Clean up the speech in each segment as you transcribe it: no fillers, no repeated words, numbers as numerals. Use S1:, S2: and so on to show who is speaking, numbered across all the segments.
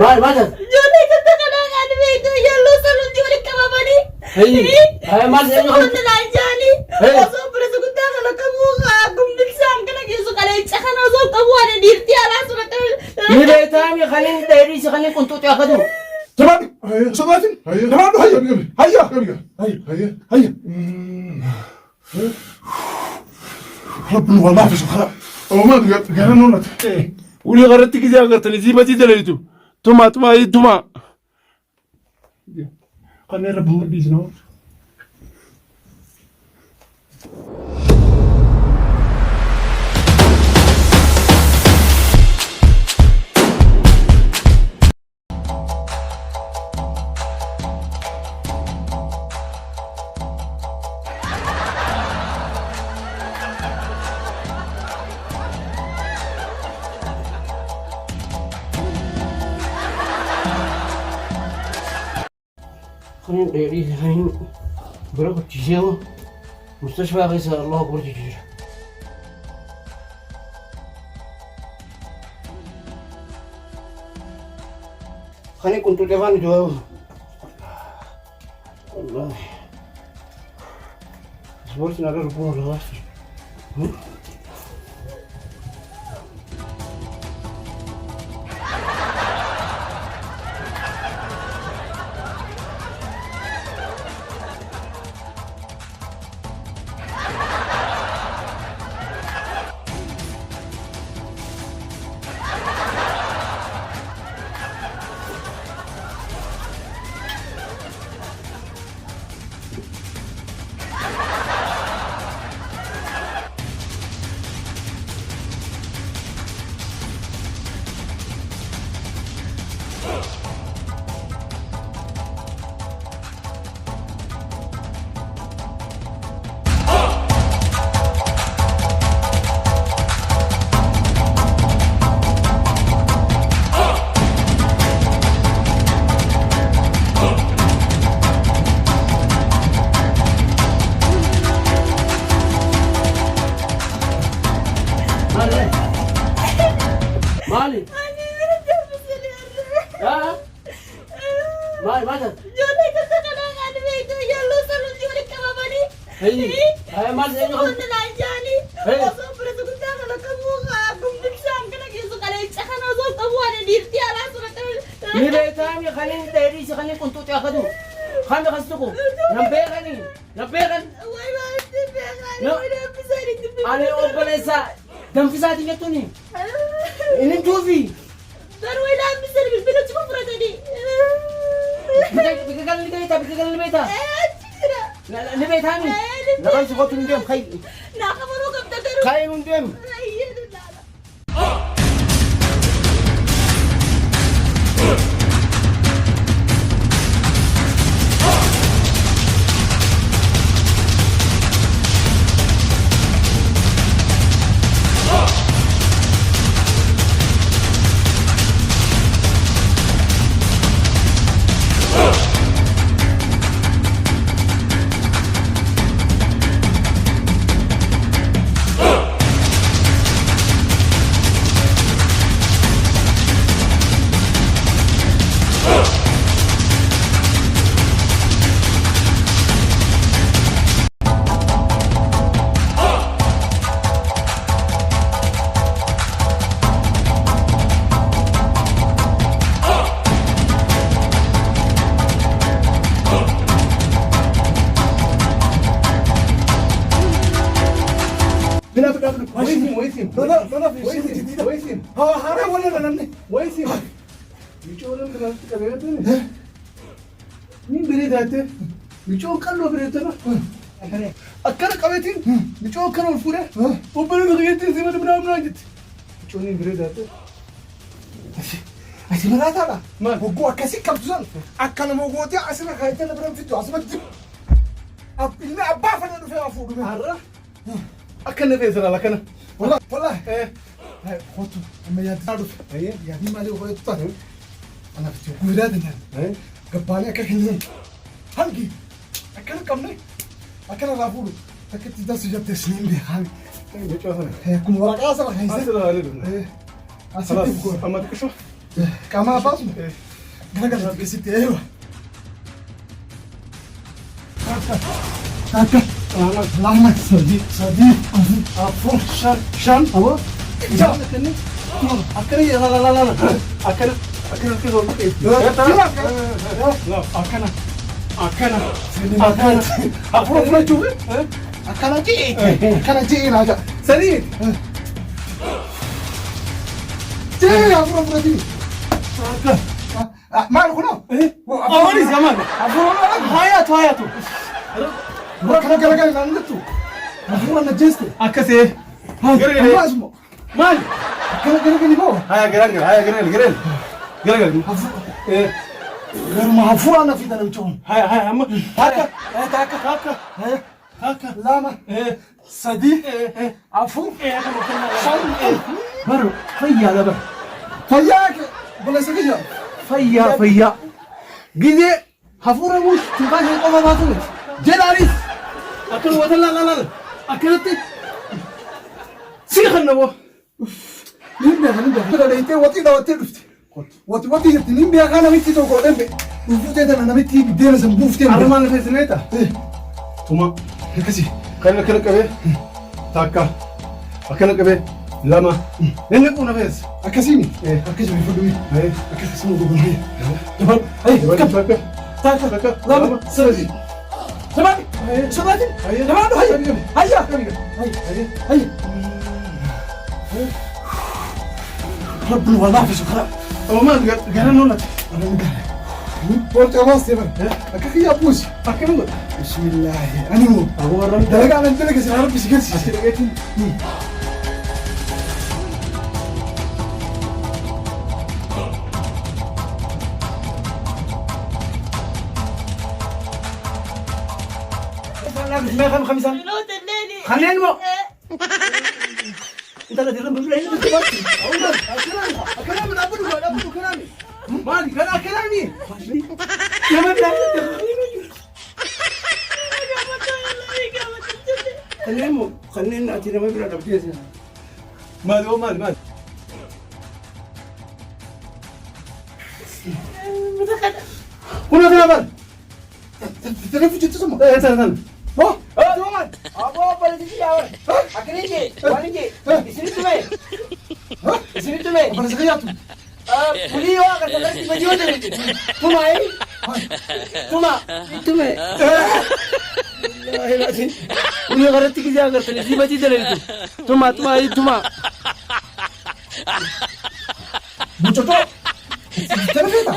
S1: maal
S2: Ijoollee kan kanaan beektu yelloo saluutti walitti qabamanii.
S1: maal
S2: Wanti naan jaanii osoo birasa guddaa kana qabuu gumbilsaan kana geessu qaleecha kana osoo qabuu ani dhiirtii alaa sura
S1: ni beektaami kaniin dheeriisi kaniin qunxuuxi akkatu.
S3: Tamam. Sabaatin. Tamam. Hayya. Hayya. Rabbul والله في سبحان وما قال نونت
S4: ولي غرتي كذا غرتني زيبتي دليتو توما
S3: قال لي رب هو بيزنو
S1: kaniin dheeriisi kaniin bira qochisiimu mustashfaa keessa Allah akbar jira. kaniin qunxuuxi afaan jawaabu wallahi ispoortiin irra rukuu lafaatti. Maali? Maali?
S2: Ijoollee kan kanaan beektu yelloo saluutti walitti qabamanii. Wanti naan jaanii osoo birasa guddaa kana qabuu gumbilsaan kana geessu qaleecha kana osoo qabuu ani dhiirtii alaa sura
S1: ni beektaami kaniin dheeriisi kaniin qunxuuxi akkatu. Kan beekas tokko nan beekani.
S2: Wayi baay'ee beekani wayi danfisaan itti
S1: ani obboleessa danfisaatiin jettuuni. Inni tuufi.
S2: Garuu ilaalmisanii bilbila cima fudhatanii.
S1: Bika galan ni beektaa.
S2: Achi jira.
S1: Ni beektaami. Nagaan si kootu hin deemu kayi.
S2: Naa qabanuu qabda garuu.
S1: Kayi hin deemu.
S2: Ayyee laala.
S3: ويسين ويسين ها هذا ولا انا ويسين يجون من الكبيرة مين بريد هاته يجون كله بريد ترى أكل قبيتين يجون كانوا الفورة وبريد غيرتين زي ما نبغى ناجت يجون بريد هاته أسي ما هذا ما هو قوة كسي كابتن أكل موجودة أسمع خايتنا نبغى نفتح أسمع أبلنا أبا فلان في عفو بمهرة أكلنا في زرع لكنا والله هاي خوتو أما يا دارو هاي يا دي مالي وهاي تطهر أنا في كويرادنا هاي قبالي أكل حلزم هنجي أكل كمني أكل رافورو تكتي داس جت سنين لي هاي هاي كم ورقة أصلا هاي
S4: أصلا هاي
S3: خلاص أما تكشف Qaama baasuma. Garagara keessatti eewa. Akka lama sadii afur shan abo. Akkana akkana afur jechuun akkana jee naaga sadii jee afur jechuun maal kunoo
S4: Amani zaman. Hayatu.
S3: akkana garagara naannattu afur na jeeste
S4: Akkasee.
S3: ammaasuma
S4: Maal?
S3: akkana garagara boo
S4: Haya garagal.
S3: garuma afur na fida namchoon
S4: Haya amma.
S3: Taka lama sadii afur shan
S4: Baro fayyaa laba.
S3: fayyaa ke balasa kiyya
S4: Fayyaa. Gizee hafuura buus tukaasee qofa baatu jedhaanis akkana wata laala akkanatti si kannaboo.
S3: Nimbe leeytee watii dhawattee dhufte wati jirti nimbe akka namitti tokko dhambe dhufuutee tana namitti biddeena san buuftee
S4: Armaan lafa isineeta. Tuma
S3: akkasii
S4: kan akkana qabee takka akkana qabee lama inni kun nafees.
S3: akkasiin akkasii fudhumi akkasii mu gogonee dabal
S4: Takka
S3: lama sadii sabati dabal hayya ربنا والله في شكرا
S4: Oman gara nuna.
S3: قلت يا باص يا بني أكاك يا بوسي
S4: Akkana
S3: بسم الله أنا مو
S4: Abu warram
S3: دلقا على الدلقة يا ربي سكرسي
S4: خمسة
S2: نوت الليلي
S4: خلينا نمو انت لا ترم بالله انت بس
S3: كلام من أبو كلامي
S4: مالك انا كلامي يا ما بلا خلينا ناتي ما بلا دبتي مال كنا تلعب
S3: تلفو جت سما
S4: ايه
S1: Abo politisi yawa. Akiriji, waliji. Isini tume.
S3: أنا سكياتو
S1: Puli yo agar sakar tiba jiwa tadi. Tume. Uli agar tiki jaga agar tadi tiba jiwa tadi. Tuma.
S3: بوتشوتو تلفيتا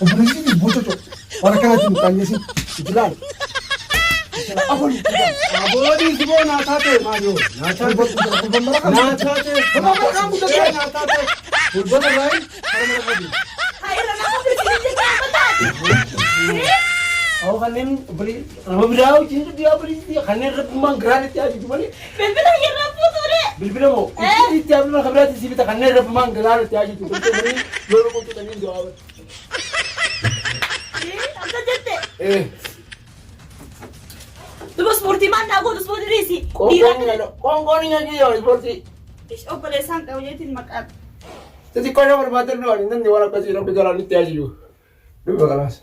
S3: وبريزيدي بوتشوتو وانا كانت مقانيسي جلال أبوني
S4: Abodi sibo na tate majo. Na tate. Football rai. Aku kanen beli, nama berau cinta dia beli dia kanen repumang gratis aja cuma ni.
S2: بالبلا يرفضوا دوري
S4: Beli mo. Ini tiap bulan kabar sih kita kanen repumang gratis aja cuma ni. Lalu kau tu tanya jawab.
S2: انت جدي
S4: Eh.
S2: تبغى سبورتي ما نقول سبورتي ريسي
S1: Kong lagi ya seperti.
S2: ايش اوبر لسان كوجيت المكان
S1: Jadi kau yang berbadan ni, nanti orang kasih orang pegang ni tiada juga. Dua kelas.